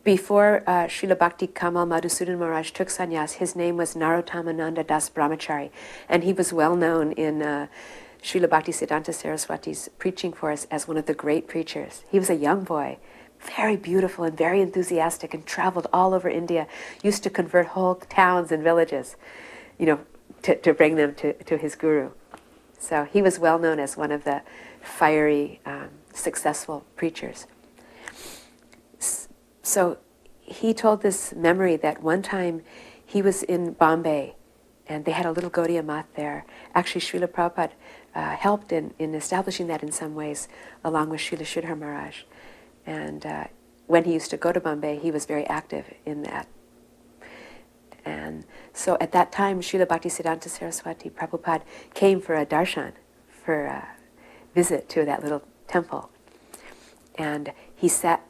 before Srila Bhakti Kamal Madhusudan Maharaj took sannyas, his name was Narottamananda Das Brahmachari, and he was well known in Srila Bhakti Siddhanta Saraswati's preaching force as one of the great preachers. He was a young boy, very beautiful and very enthusiastic, and traveled all over India, used to convert whole towns and villages, to bring them to his guru. So he was well known as one of the fiery, successful preachers. So he told this memory that one time he was in Bombay and they had a little Gaudiya Math there. Actually, Srila Prabhupada helped in establishing that in some ways, along with Srila Sridhar Maharaj. And when he used to go to Bombay, he was very active in that. And so at that time, Srila Bhaktisiddhanta Saraswati Prabhupada came for a darshan, for a visit to that little temple. And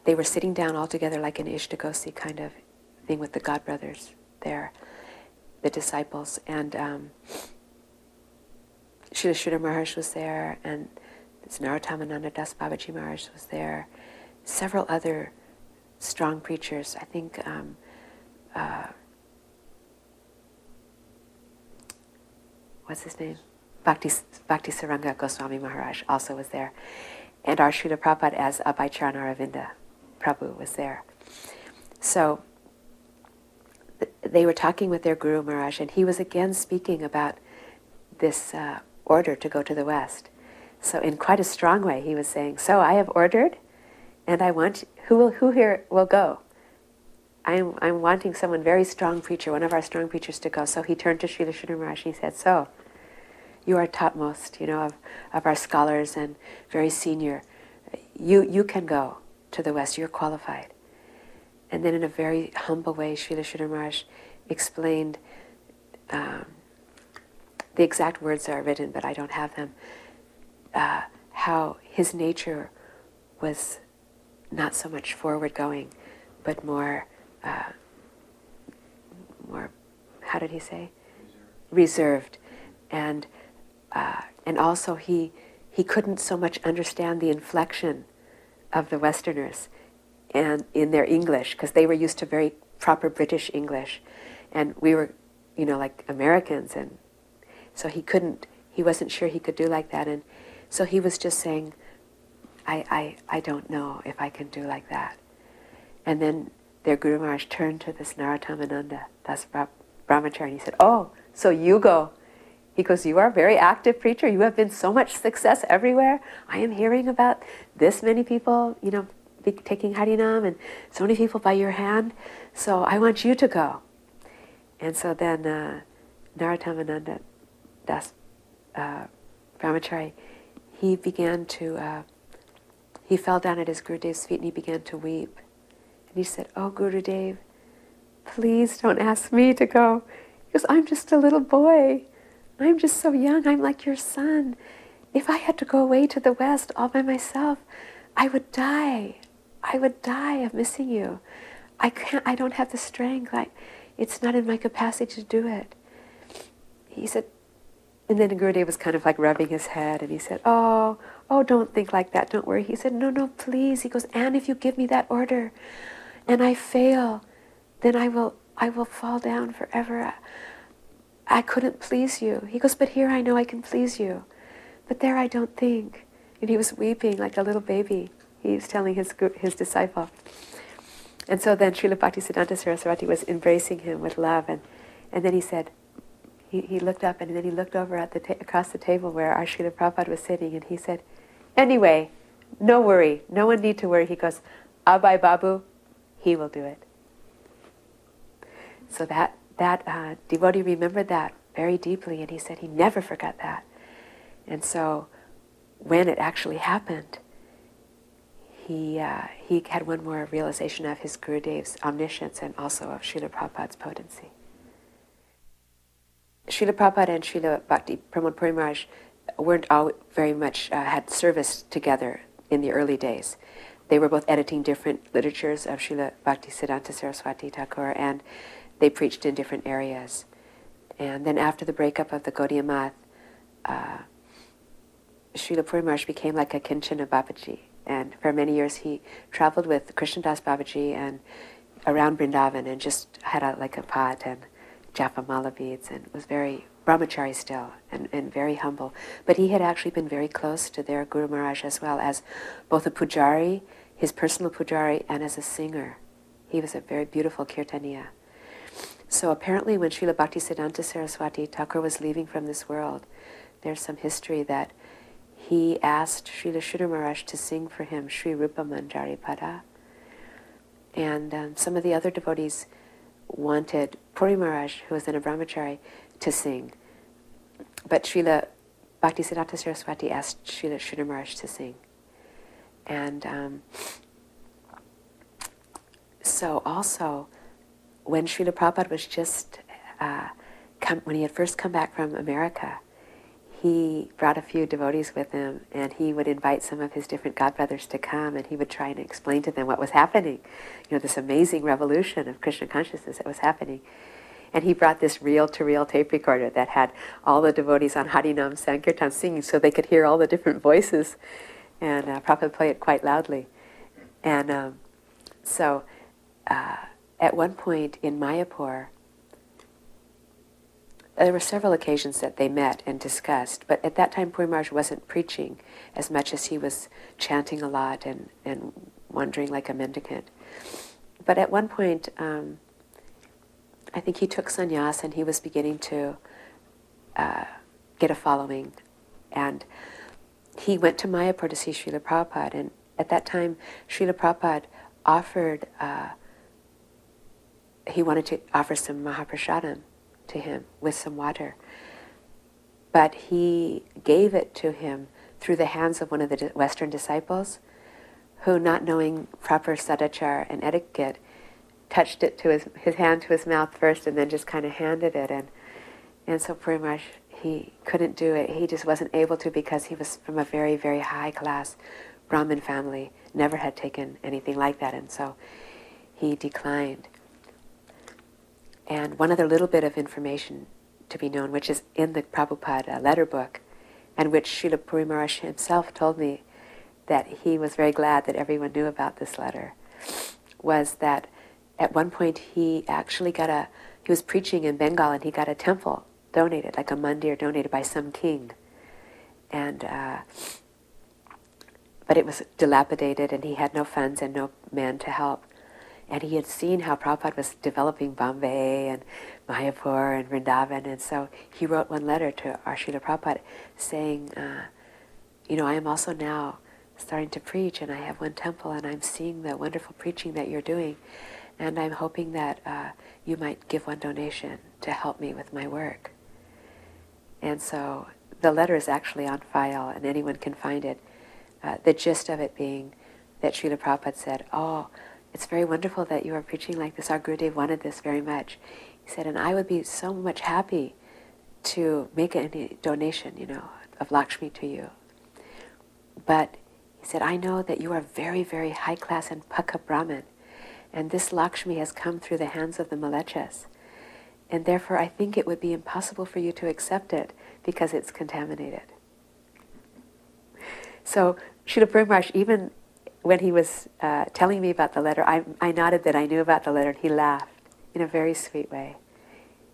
they were sitting down all together like an Ishtagosi kind of thing with the godbrothers there, the disciples. And Srila Sridhar Maharaj was there, and Narottamananda Das Babaji Maharaj was there. Several other strong preachers. I think what's his name? Bhakti Saranga Goswami Maharaj also was there. And our Srila Prabhupada as Abhaycharan Aravinda Prabhu was there. So they were talking with their Guru Maharaj, and he was again speaking about this order to go to the West. So in quite a strong way, he was saying, so I have ordered, and I want, who here will go? I'm wanting someone very strong preacher, one of our strong preachers to go. So he turned to Srila Sridhar Maharaj and he said, so, you are topmost, of our scholars and very senior. You can go to the West, you're qualified. And then in a very humble way, Srila Sridhar Maharaj explained, the exact words are written, but I don't have them, how his nature was not so much forward-going, but more, how did he say? Reserved. And also he couldn't so much understand the inflection of the Westerners and in their English, because they were used to very proper British English, and we were, like Americans, and so he wasn't sure he could do like that, and so he was just saying, I don't know if I can do like that. And then their Guru Maharaj turned to this Narottamananda Das Brahmachari, and he said, oh, so you go. He goes, you are a very active preacher. You have been so much success everywhere. I am hearing about this many people, taking Harinam, and so many people by your hand. So I want you to go. And so then Narottamananda Das Brahmachari, he began to, he fell down at his Gurudev's feet and he began to weep. And he said, oh, Gurudev, please don't ask me to go. He goes, I'm just a little boy. I'm just so young. I'm like your son. If I had to go away to the West all by myself, I would die. I would die of missing you. I don't have the strength. It's not in my capacity to do it. He said, and then Gurudev was kind of like rubbing his head, and he said, oh, don't think like that. Don't worry. He said, no, please. He goes, and if you give me that order and I fail, then I will fall down forever. I couldn't please you. He goes, but here I know I can please you. But there I don't think. And he was weeping like a little baby. He was telling his disciple. And so then Srila Bhaktisiddhanta Saraswati was embracing him with love. And then he said, he looked up and then he looked over at across the table where our Srila Prabhupada was sitting, and he said, anyway, no worry. No one need to worry. He goes, Abhay Babu, he will do it. So that devotee remembered that very deeply, and he said he never forgot that. And so when it actually happened, he had one more realization of his Gurudev's omniscience and also of Srila Prabhupada's potency. Srila Prabhupada and Srila Bhakti Pramod Puri Maharaj weren't all very much, had service together in the early days. They were both editing different literatures of Srila Bhaktisiddhanta Saraswati Thakur, and they preached in different areas. And then after the breakup of the Gaudiya Math, Srila Puri Maharaj became like a Kinchana Babaji. And for many years he traveled with Krishnadas Babaji, and around Vrindavan and just had like a pot and japa mala beads, and was very brahmachari still and very humble. But he had actually been very close to their Guru Maharaj as well as both a pujari, his personal pujari, and as a singer. He was a very beautiful kirtaniya. So apparently when Srila Bhaktisiddhanta Saraswati Thakur was leaving from this world, there's some history that he asked Srila Sridhar Maharaj to sing for him Sri Rupa Manjari Pada. And some of the other devotees wanted Puri Maharaj, who was then a brahmachari, to sing. But Srila Bhaktisiddhanta Saraswati asked Srila Sridhar Maharaj to sing. And so also, when Srila Prabhupada was just, when he had first come back from America, he brought a few devotees with him, and he would invite some of his different godbrothers to come, and he would try and explain to them what was happening, this amazing revolution of Krishna consciousness that was happening. And he brought this reel-to-reel tape recorder that had all the devotees on Harinam Sankirtan singing so they could hear all the different voices, and Prabhupada played it quite loudly. And so at one point in Mayapur, there were several occasions that they met and discussed, but at that time Puri Maharaj wasn't preaching as much as he was chanting a lot and wandering like a mendicant. But at one point, I think he took sannyas and he was beginning to get a following. And he went to Mayapur to see Srila Prabhupada, and at that time Srila Prabhupada offered, he wanted to offer some Mahaprasadam to him with some water. But he gave it to him through the hands of one of the Western disciples who, not knowing proper sadachar and etiquette, touched it to his hand to his mouth first and then just kind of handed it. And so pretty much he couldn't do it. He just wasn't able to because he was from a very, very high class Brahmin family, never had taken anything like that, and so he declined. And one other little bit of information to be known, which is in the Prabhupada letter book, and which Srila Puri Maharaj himself told me that he was very glad that everyone knew about this letter, was that at one point he actually he was preaching in Bengal and he got a temple donated, like a mandir donated by some king. And but it was dilapidated and he had no funds and no men to help. And he had seen how Prabhupada was developing Bombay and Mayapur and Vrindavan, and so he wrote one letter to our Srila Prabhupada saying, I am also now starting to preach, and I have one temple, and I'm seeing the wonderful preaching that you're doing, and I'm hoping that you might give one donation to help me with my work. And so the letter is actually on file, and anyone can find it. The gist of it being that Srila Prabhupada said, it's very wonderful that you are preaching like this. Our Gurudev wanted this very much. He said, and I would be so much happy to make any donation, of Lakshmi to you. But he said, I know that you are very, very high class and Pakka Brahmin, and this Lakshmi has come through the hands of the Malechas, and therefore I think it would be impossible for you to accept it because it's contaminated. So Srila Puri Maharaj, even when he was telling me about the letter, I nodded that I knew about the letter, and he laughed in a very sweet way.